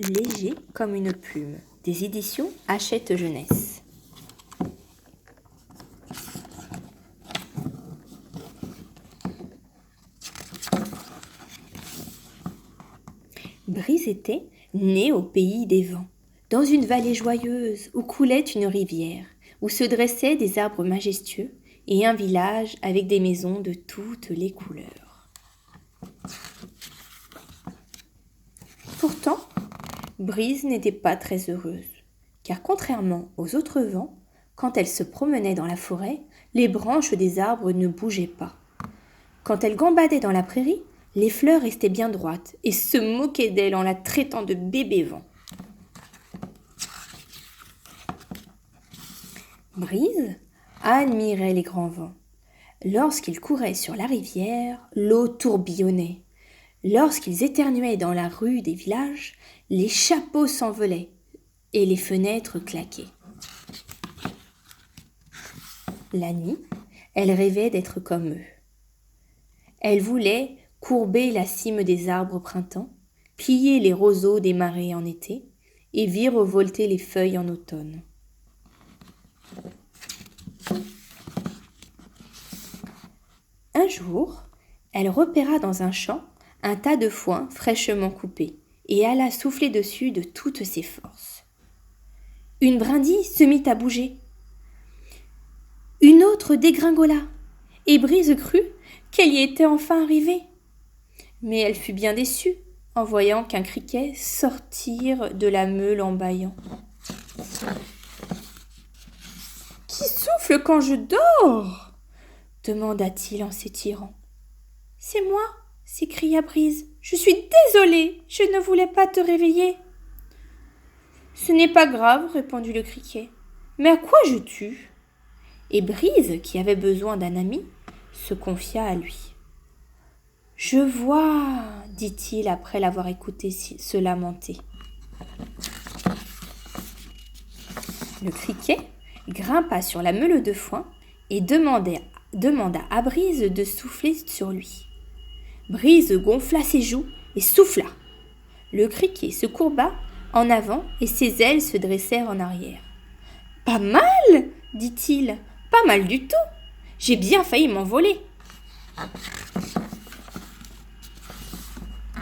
Léger comme une plume, des éditions Hachette Jeunesse. Brise était née au pays des vents, dans une vallée joyeuse où coulait une rivière, où se dressaient des arbres majestueux et un village avec des maisons de toutes les couleurs. Pourtant, Brise n'était pas très heureuse, car contrairement aux autres vents, quand elle se promenait dans la forêt, les branches des arbres ne bougeaient pas. Quand elle gambadait dans la prairie, les fleurs restaient bien droites et se moquaient d'elle en la traitant de bébé vent. Brise admirait les grands vents. Lorsqu'ils couraient sur la rivière, l'eau tourbillonnait. Lorsqu'ils éternuaient dans la rue des villages, les chapeaux s'envolaient et les fenêtres claquaient. La nuit, elle rêvait d'être comme eux. Elle voulait courber la cime des arbres au printemps, plier les roseaux des marais en été et virevolter les feuilles en automne. Un jour, elle repéra dans un champ un tas de foin fraîchement coupé et alla souffler dessus de toutes ses forces. Une brindille se mit à bouger. Une autre dégringola, et Brise crut qu'elle y était enfin arrivée. Mais elle fut bien déçue en voyant qu'un criquet sortir de la meule en bâillant. « Qui souffle quand je dors ?» demanda-t-il en s'étirant. « C'est moi !» s'écria Brise. « Je suis désolée, je ne voulais pas te réveiller. »« Ce n'est pas grave, répondit le criquet. Mais à quoi je tue ?» Et Brise, qui avait besoin d'un ami, se confia à lui. « Je vois, dit-il après l'avoir écouté se lamenter. Le criquet grimpa sur la meule de foin et demanda à Brise de souffler sur lui. Brise gonfla ses joues et souffla. Le criquet se courba en avant et ses ailes se dressèrent en arrière. « Pas mal, dit-il, pas mal du tout. J'ai bien failli m'envoler. »«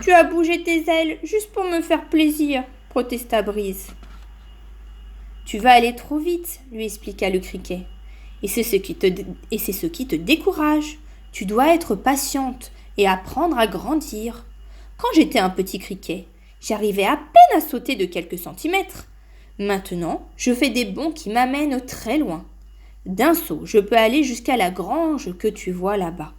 Tu as bougé tes ailes juste pour me faire plaisir, » protesta Brise. « Tu vas aller trop vite, » lui expliqua le criquet. « Et c'est ce qui te décourage. Tu dois être patiente et apprendre à grandir. Quand j'étais un petit criquet, j'arrivais à peine à sauter de quelques centimètres. Maintenant, je fais des bonds qui m'amènent très loin. D'un saut, je peux aller jusqu'à la grange que tu vois là-bas. »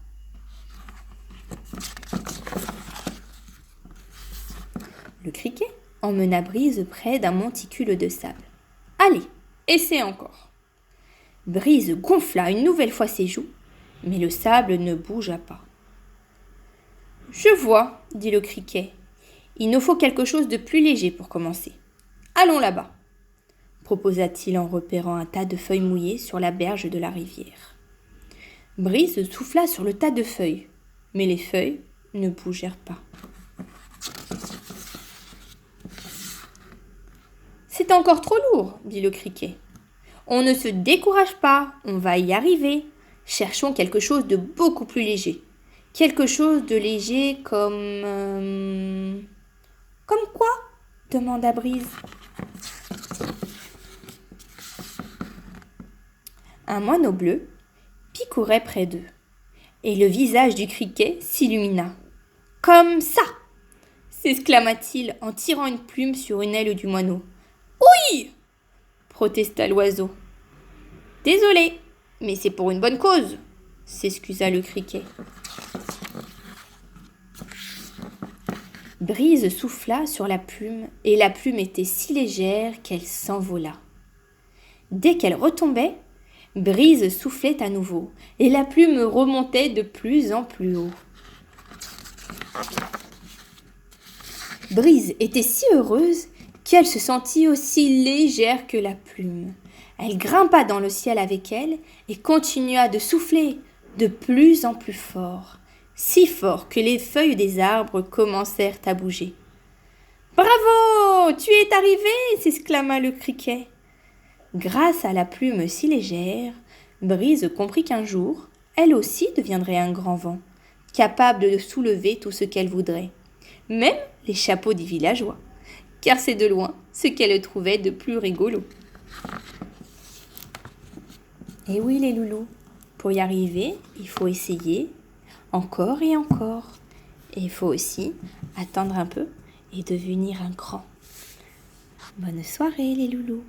Le criquet emmena Brise près d'un monticule de sable. « Allez, essaie encore. » Brise gonfla une nouvelle fois ses joues, mais le sable ne bougea pas. « Je vois, dit le criquet. Il nous faut quelque chose de plus léger pour commencer. Allons là-bas, proposa-t-il en repérant un tas de feuilles mouillées sur la berge de la rivière. Brise souffla sur le tas de feuilles, mais les feuilles ne bougèrent pas. « C'est encore trop lourd, dit le criquet. On ne se décourage pas, on va y arriver. Cherchons quelque chose de beaucoup plus léger. Quelque chose de léger comme... Comme quoi ? Demanda Brise. Un moineau bleu picourait près d'eux, et le visage du criquet s'illumina. « Comme ça !» s'exclama-t-il en tirant une plume sur une aile du moineau. « Oui !» protesta l'oiseau. « Désolé, mais c'est pour une bonne cause !» s'excusa le criquet. Brise souffla sur la plume, et la plume était si légère qu'elle s'envola. Dès qu'elle retombait, Brise soufflait à nouveau, et la plume remontait de plus en plus haut. Brise était si heureuse qu'elle se sentit aussi légère que la plume. Elle grimpa dans le ciel avec elle et continua de souffler de plus en plus fort, si fort que les feuilles des arbres commencèrent à bouger. « Bravo !» tu es arrivé, s'exclama le criquet. Grâce à la plume si légère, Brise comprit qu'un jour, elle aussi deviendrait un grand vent, capable de soulever tout ce qu'elle voudrait, même les chapeaux des villageois, car c'est de loin ce qu'elle trouvait de plus rigolo. Et oui les loulous, pour y arriver, il faut essayer encore et encore. Et il faut aussi attendre un peu et devenir un grand. Bonne soirée les loulous.